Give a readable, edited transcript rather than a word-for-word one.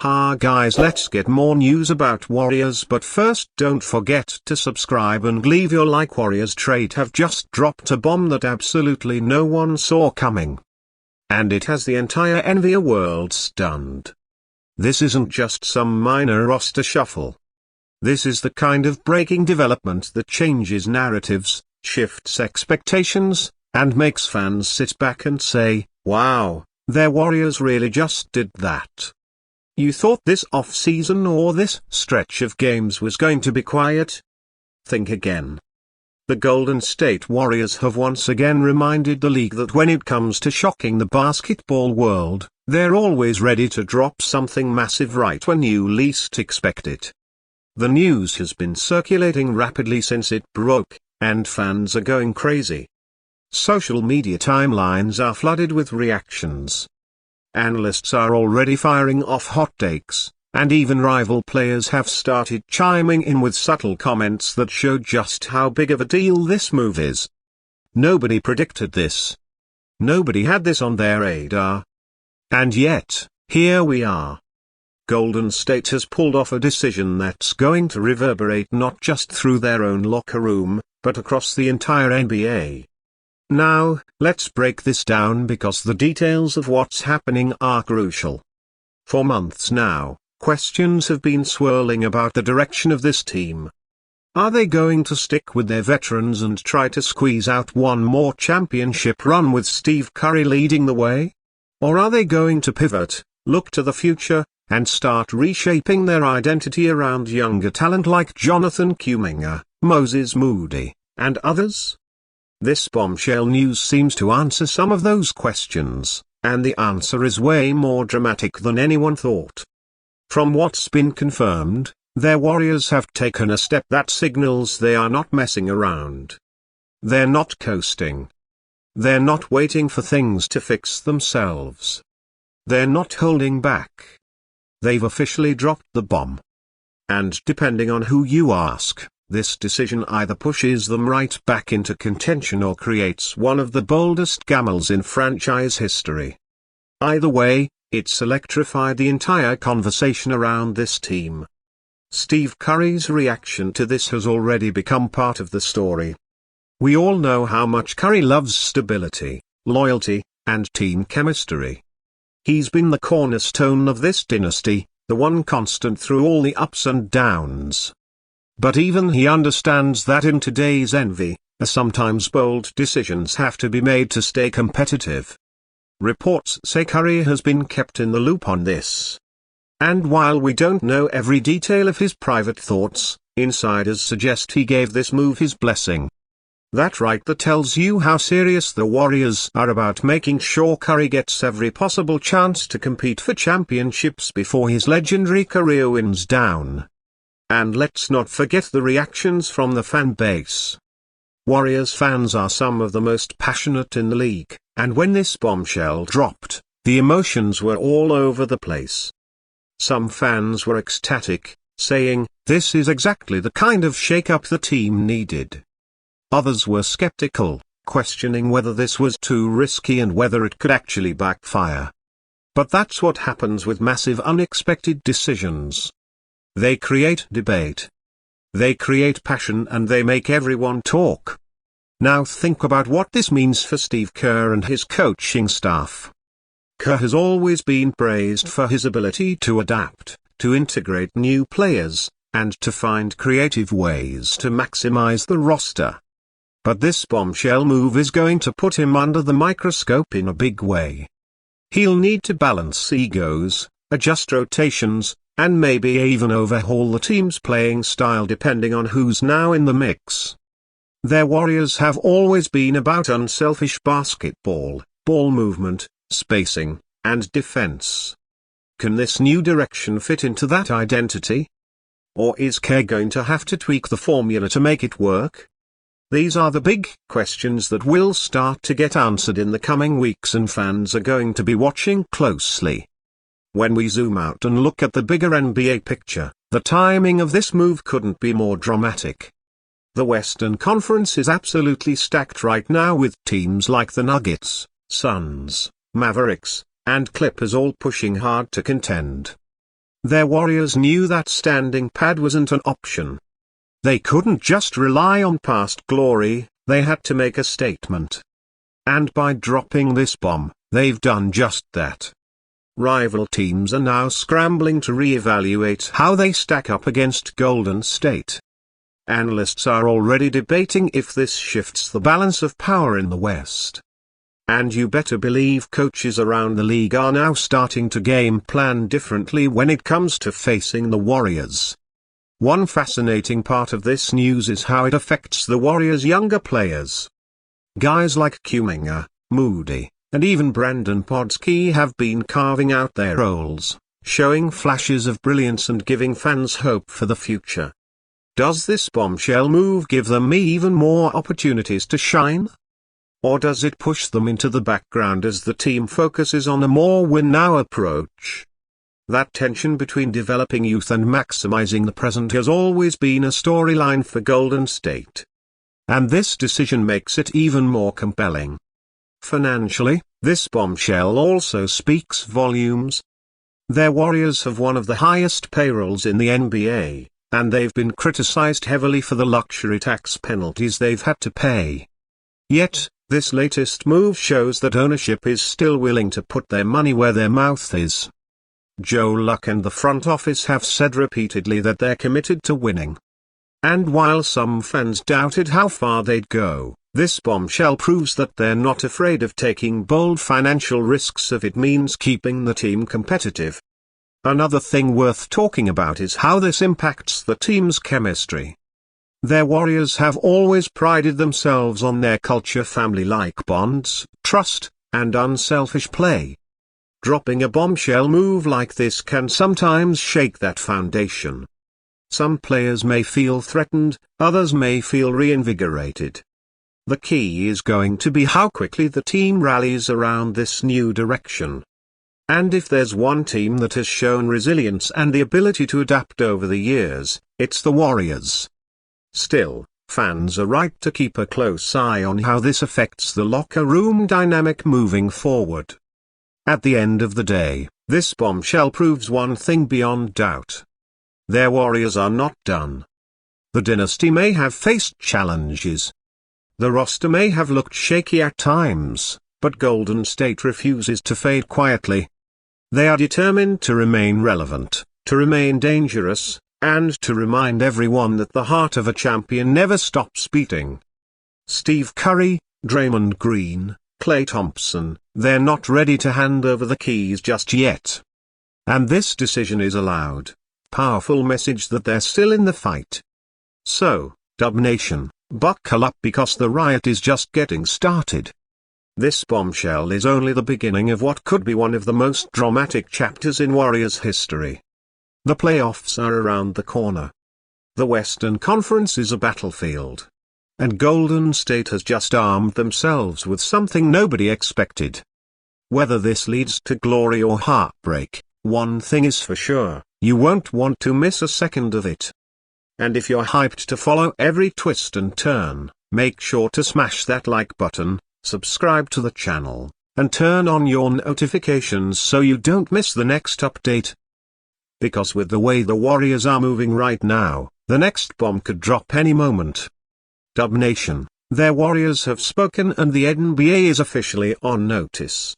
Ha guys, let's get more news about Warriors, but first don't forget to subscribe and leave your like. Warriorstrade have just dropped a bomb that absolutely no one saw coming. And it has the entire NBA world stunned. This isn't just some minor roster shuffle. This is the kind of breaking development that changes narratives, shifts expectations, and makes fans sit back and say, wow, their Warriors really just did that. You thought this off-season or this stretch of games was going to be quiet? Think again. The Golden State Warriors have once again reminded the league that when it comes to shocking the basketball world, they're always ready to drop something massive right when you least expect it. The news has been circulating rapidly since it broke, and fans are going crazy. Social media timelines are flooded with reactions. Analysts are already firing off hot takes, and even rival players have started chiming in with subtle comments that show just how big of a deal this move is. Nobody predicted this. Nobody had this on their radar. And yet, here we are. Golden State has pulled off a decision that's going to reverberate not just through their own locker room, but across the entire NBA. Now, let's break this down because the details of what's happening are crucial. For months now, questions have been swirling about the direction of this team. Are they going to stick with their veterans and try to squeeze out one more championship run with Steve Curry leading the way? Or are they going to pivot, look to the future, and start reshaping their identity around younger talent like Jonathan Kuminga, Moses Moody, and others? This bombshell news seems to answer some of those questions, and the answer is way more dramatic than anyone thought. From what's been confirmed, their Warriors have taken a step that signals they are not messing around. They're not coasting. They're not waiting for things to fix themselves. They're not holding back. They've officially dropped the bomb. And depending on who you ask, this decision either pushes them right back into contention or creates one of the boldest gambles in franchise history. Either way, it's electrified the entire conversation around this team. Steve Curry's reaction to this has already become part of the story. We all know how much Curry loves stability, loyalty, and team chemistry. He's been the cornerstone of this dynasty, the one constant through all the ups and downs. But even he understands that in today's NBA, sometimes bold decisions have to be made to stay competitive. Reports say Curry has been kept in the loop on this. And while we don't know every detail of his private thoughts, insiders suggest he gave this move his blessing. That right there tells you how serious the Warriors are about making sure Curry gets every possible chance to compete for championships before his legendary career winds down. And let's not forget the reactions from the fan base. Warriors fans are some of the most passionate in the league, and when this bombshell dropped, the emotions were all over the place. Some fans were ecstatic, saying, "This is exactly the kind of shake-up the team needed." Others were skeptical, questioning whether this was too risky and whether it could actually backfire. But that's what happens with massive unexpected decisions. They create debate. They create passion and they make everyone talk. Now think about what this means for Steve Kerr and his coaching staff. Kerr has always been praised for his ability to adapt, to integrate new players, and to find creative ways to maximize the roster. But this bombshell move is going to put him under the microscope in a big way. He'll need to balance egos, adjust rotations, and maybe even overhaul the team's playing style depending on who's now in the mix. Their Warriors have always been about unselfish basketball, ball movement, spacing, and defense. Can this new direction fit into that identity? Or is Kerr going to have to tweak the formula to make it work? These are the big questions that will start to get answered in the coming weeks, and fans are going to be watching closely. When we zoom out and look at the bigger NBA picture, the timing of this move couldn't be more dramatic. The Western Conference is absolutely stacked right now with teams like the Nuggets, Suns, Mavericks, and Clippers all pushing hard to contend. Their Warriors knew that standing pat wasn't an option. They couldn't just rely on past glory, they had to make a statement. And by dropping this bomb, they've done just that. Rival teams are now scrambling to re-evaluate how they stack up against Golden State. Analysts are already debating if this shifts the balance of power in the West. And you better believe coaches around the league are now starting to game plan differently when it comes to facing the Warriors. One fascinating part of this news is how it affects the Warriors' younger players. Guys like Kuminga, Moody, and even Brandon Podski have been carving out their roles, showing flashes of brilliance and giving fans hope for the future. Does this bombshell move give them even more opportunities to shine? Or does it push them into the background as the team focuses on a more win-now approach? That tension between developing youth and maximizing the present has always been a storyline for Golden State. And this decision makes it even more compelling. Financially, this bombshell also speaks volumes. Their Warriors have one of the highest payrolls in the NBA, and they've been criticized heavily for the luxury tax penalties they've had to pay. Yet, this latest move shows that ownership is still willing to put their money where their mouth is. Joe Luck and the front office have said repeatedly that they're committed to winning. And while some fans doubted how far they'd go, this bombshell proves that they're not afraid of taking bold financial risks if it means keeping the team competitive. Another thing worth talking about is how this impacts the team's chemistry. Their Warriors have always prided themselves on their culture, family-like bonds, trust, and unselfish play. Dropping a bombshell move like this can sometimes shake that foundation. Some players may feel threatened, others may feel reinvigorated. The key is going to be how quickly the team rallies around this new direction. And if there's one team that has shown resilience and the ability to adapt over the years, it's the Warriors. Still, fans are right to keep a close eye on how this affects the locker room dynamic moving forward. At the end of the day, this bombshell proves one thing beyond doubt. Their Warriors are not done. The dynasty may have faced challenges. The roster may have looked shaky at times, but Golden State refuses to fade quietly. They are determined to remain relevant, to remain dangerous, and to remind everyone that the heart of a champion never stops beating. Steve Curry, Draymond Green, Klay Thompson, they're not ready to hand over the keys just yet. And this decision is a loud, powerful message that they're still in the fight. So, Dub Nation, buckle up because the riot is just getting started. This bombshell is only the beginning of what could be one of the most dramatic chapters in Warriors history. The playoffs are around the corner. The Western Conference is a battlefield. And Golden State has just armed themselves with something nobody expected. Whether this leads to glory or heartbreak, one thing is for sure, you won't want to miss a second of it. And if you're hyped to follow every twist and turn, make sure to smash that like button, subscribe to the channel, and turn on your notifications so you don't miss the next update. Because with the way the Warriors are moving right now, the next bomb could drop any moment. Dub Nation, their Warriors have spoken and the NBA is officially on notice.